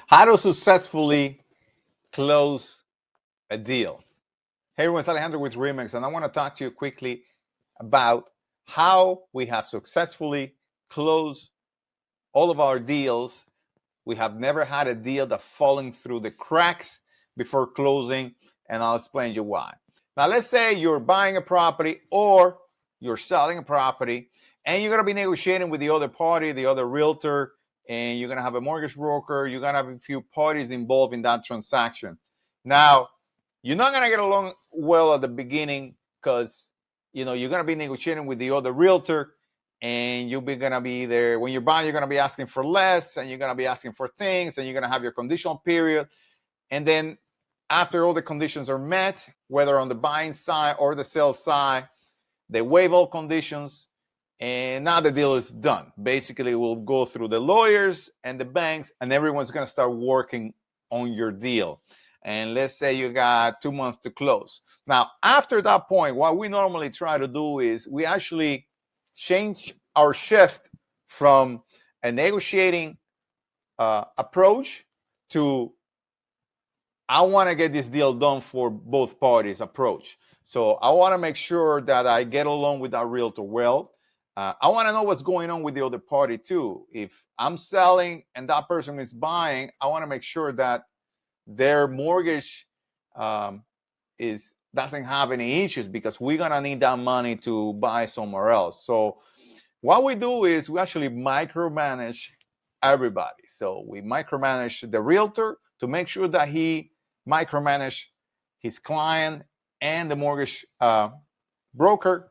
How to successfully close a deal. Hey everyone, it's Alejandro with Remix, and I want to talk to you quickly about how we have successfully closed all of our deals. We have never had a deal that falling through the cracks before closing, and I'll explain you why. Now, let's say you're buying a property or you're selling a property, and you're going to be negotiating with the other party, the other realtor, and you're going to have a mortgage broker. You're going to have a few parties involved in that transaction. Now, you're not going to get along well at the beginning because you're going to be negotiating with the other realtor, and you're going to be there when you're buying. You're going to be asking for less, and you're going to be asking for things, and you're going to have your conditional period, and then after all the conditions are met, whether on the buying side or the sell side, they waive all conditions, and now the deal is done. Basically, we'll go through the lawyers and the banks, and everyone's going to start working on your deal. And let's say you got 2 months to close. Now, after that point, what we normally try to do is we actually change our shift from a negotiating approach to I want to get this deal done for both parties approach. So I want to make sure that I get along with that realtor well. I want to know what's going on with the other party too. If I'm selling and that person is buying, I want to make sure that their mortgage doesn't have any issues, because we're gonna need that money to buy somewhere else. So what we do is we actually micromanage everybody. So we micromanage the realtor to make sure that he micromanage his client and the mortgage broker.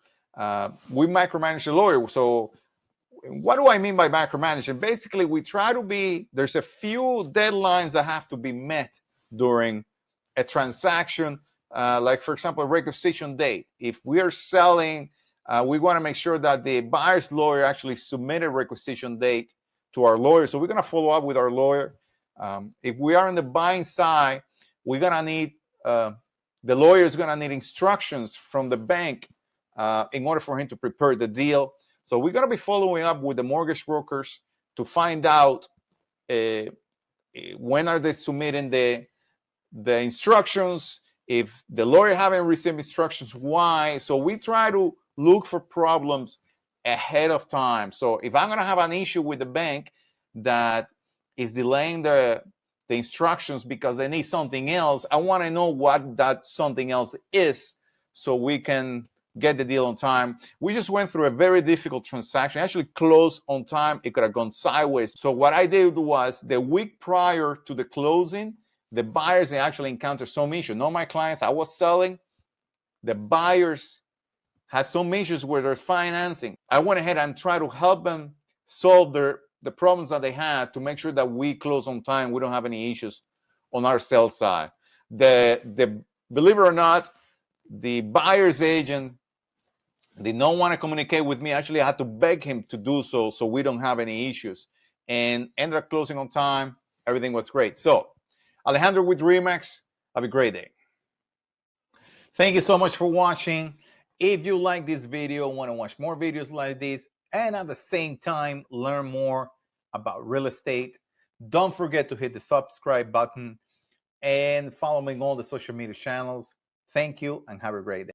We micromanage the lawyer. So what do I mean by micromanaging? Basically, we try to there's a few deadlines that have to be met during a transaction. Like, for example, a requisition date. If we are selling, we want to make sure that the buyer's lawyer actually submitted a requisition date to our lawyer. So we're going to follow up with our lawyer. If we are on the buying side, we're going to need, the lawyer is going to need instructions from the bank in order for him to prepare the deal. So we're going to be following up with the mortgage brokers to find out when are they submitting the instructions. If the lawyer haven't received instructions, why? So we try to look for problems ahead of time. So if I'm going to have an issue with the bank that is delaying the instructions because they need something else, I want to know what that something else is so we can get the deal on time. We just went through a very difficult transaction, actually closed on time. It could have gone sideways. So what I did was, the week prior to the closing, the buyers, they actually encountered some issues. Not my clients, I was selling. The buyers had some issues where there's financing. I went ahead and tried to help them solve the problems that they had to make sure that we close on time. We don't have any issues on our sales side. The believe it or not, the buyer's agent did not want to communicate with me. Actually, I had to beg him to do so we don't have any issues, and ended up closing on time. Everything was great. So Alejandro with Remax, have a great day. Thank you so much for watching. If you like this video, want to watch more videos like this, and at the same time learn more about real estate, don't forget to hit the subscribe button and follow me on all the social media channels. Thank you and have a great day.